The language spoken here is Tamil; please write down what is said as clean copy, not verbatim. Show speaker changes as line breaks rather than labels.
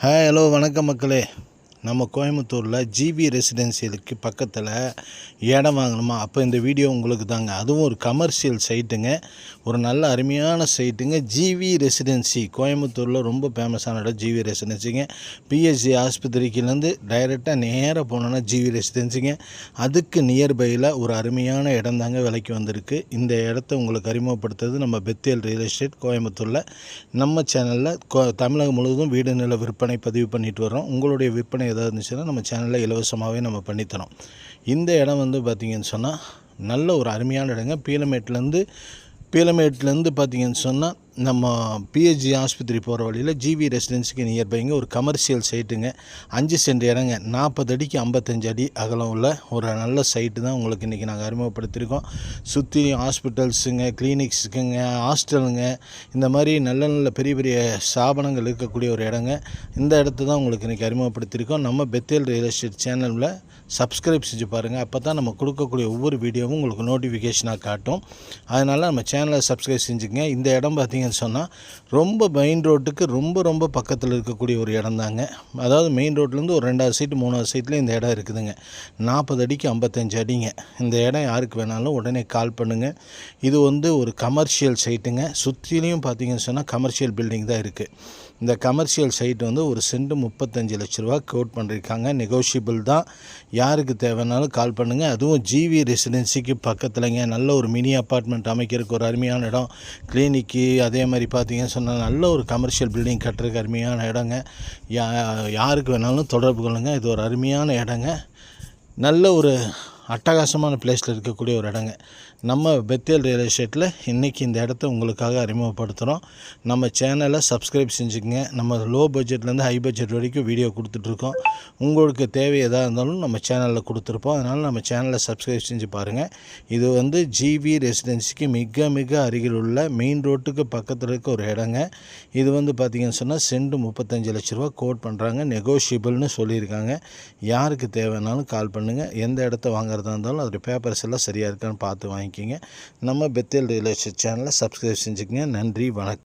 ஹலோ வணக்கம் மக்களே. நம்ம கோயம்புத்தூரில் ஜிவி ரெசிடென்சியலுக்கு பக்கத்தில் இடம் வாங்கணுமா? அப்போ இந்த வீடியோ உங்களுக்கு தாங்க. அதுவும் ஒரு கமர்ஷியல் சைட்டுங்க, ஒரு நல்ல அருமையான சைட்டுங்க. ஜிவி ரெசிடென்சி கோயம்புத்தூரில் ரொம்ப ஃபேமஸான இடம் ஜிவி ரெசிடென்சிங்க. பிஎஸ்சி ஆஸ்பத்திரிக்கிலேருந்து டைரெக்டாக நேராக போனோன்னா ஜிவி ரெசிடென்சிங்க. அதுக்கு நியர்பையில் ஒரு அருமையான இடம் தாங்க விலைக்கு வந்திருக்கு. இந்த இடத்த உங்களுக்கு அறிமுகப்படுத்துறது நம்ம பெத்தேல் ரியல் எஸ்டேட் கோயம்புத்தூரில். நம்ம சேனலில் தமிழகம் முழுவதும் வீடு நில விற்பனை பதிவு பண்ணிட்டு வரோம். உங்களுடைய விற்பனை ஏதாவது இருந்துச்சுன்னா நம்ம சேனலில் இலவசமாகவே நம்ம பண்ணித்தரோம். இந்த இடம் வந்து பார்த்திங்கன்னு சொன்னால் நல்ல ஒரு அருமையான இடங்க. பீலமேட்லேருந்து பார்த்திங்கன்னு சொன்னால் நம்ம பிஹெச்சி ஆஸ்பத்திரி போகிற வழியில் ஜிவி ரெசிடென்சிக்கு நியர்பைங்க ஒரு கமர்ஷியல் சைட்டுங்க. 5 சென்ட் இடங்க. 40 அடிக்கு 55 அடி அகலம் உள்ள ஒரு நல்ல சைட்டு தான் உங்களுக்கு இன்றைக்கி நாங்கள் அறிமுகப்படுத்தியிருக்கோம். சுற்றி ஹாஸ்பிட்டல்ஸுங்க, கிளினிக்ஸுக்குங்க, ஹாஸ்டலுங்க, இந்த மாதிரி நல்ல நல்ல பெரிய பெரிய ஸ்தாபனங்கள் இருக்கக்கூடிய ஒரு இடங்க. இந்த இடத்த தான் உங்களுக்கு இன்றைக்கி அறிமுகப்படுத்தியிருக்கோம். நம்ம பெத்தேல் ரியல் எஸ்டேட் சேனலில் சப்ஸ்கிரைப் செஞ்சு பாருங்கள். அப்போ தான் நம்ம கொடுக்கக்கூடிய ஒவ்வொரு வீடியோவும் உங்களுக்கு நோட்டிஃபிகேஷனாக காட்டும். அதனால் நம்ம சேனலை சப்ஸ்கிரைப் செஞ்சுக்கங்க. இந்த இடம் பார்த்திங்கன்னு சொன்னால் ரொம்ப மெயின் ரோட்டுக்கு ரொம்ப பக்கத்தில் இருக்கக்கூடிய ஒரு இடம் தாங்க. அதாவது மெயின் ரோட்லேருந்து ஒரு 2வது சைட்டு 3வது சைட்டில் இந்த இடம் இருக்குதுங்க. 40 அடிக்கு 55 அடிங்க. இந்த இடம் யாருக்கு வேணாலும் உடனே கால் பண்ணுங்கள். இது வந்து ஒரு கமர்ஷியல் சைட்டுங்க. சுற்றிலையும் பார்த்திங்கன்னு சொன்னால் கமர்ஷியல் பில்டிங் தான் இருக்குது. இந்த கமர்ஷியல் சைட் வந்து ஒரு சென்ட் 35 லட்ச ரூபா கோட் பண்ணியிருக்காங்க. நெகோஷியபிள் தான். யாருக்கு தேவைன்னாலும் கால் பண்ணுங்கள். அதுவும் ஜிவி ரெசிடென்சிக்கு பக்கத்துலங்க. நல்ல ஒரு மினி அப்பார்ட்மெண்ட் அமைக்கிறதுக்கு ஒரு அருமையான இடம். கிளினிக்கு அதே மாதிரி பார்த்தீங்கன்னு சொன்னால் நல்ல ஒரு கமர்ஷியல் பில்டிங் கட்டுறதுக்கு அருமையான இடங்க. யாருக்கு வேணாலும் தொடர்பு கொள்ளுங்கள். இது ஒரு அருமையான இடங்க. நல்ல ஒரு அட்டகாசமான பிளேஸில் இருக்கக்கூடிய ஒரு இடங்க. நம்ம பெத்தேல் ரியல் எஸ்டேட்டில் இன்றைக்கி இந்த இடத்த உங்களுக்காக அறிமுகப்படுத்துகிறோம். நம்ம சேனலை சப்ஸ்கிரைப் செஞ்சுக்கங்க. நம்ம லோ பட்ஜெட்லேருந்து ஹை பட்ஜெட் வரைக்கும் வீடியோ கொடுத்துட்ருக்கோம். உங்களுக்கு தேவை எதாக இருந்தாலும் நம்ம சேனலில் கொடுத்துருப்போம். அதனால் நம்ம சேனலை சப்ஸ்கிரைப் செஞ்சு பாருங்கள். இது வந்து ஜிவி ரெசிடென்சிக்கு மிக அருகில் உள்ள மெயின் ரோட்டுக்கு பக்கத்தில் இருக்க ஒரு இடங்க. இது வந்து பார்த்திங்கன்னு சொன்னால் சென்ட் 35 லட்ச ரூபா கோட் பண்ணுறாங்க. நெகோஷியபிள்னு சொல்லியிருக்காங்க. யாருக்கு தேவைன்னாலும் கால் பண்ணுங்கள். எந்த இடத்த வாங்குறதா இருந்தாலும் அதோடய பேப்பர்ஸ் எல்லாம் சரியாக இருக்கான்னு பார்த்து வாங்கிக்கிங்க. நம்ம பெத்தேல் ரியல் எஸ்டேட் சேனலை சப்ஸ்கிரைப் செஞ்சுக்கங்க. நன்றி, வணக்கம்.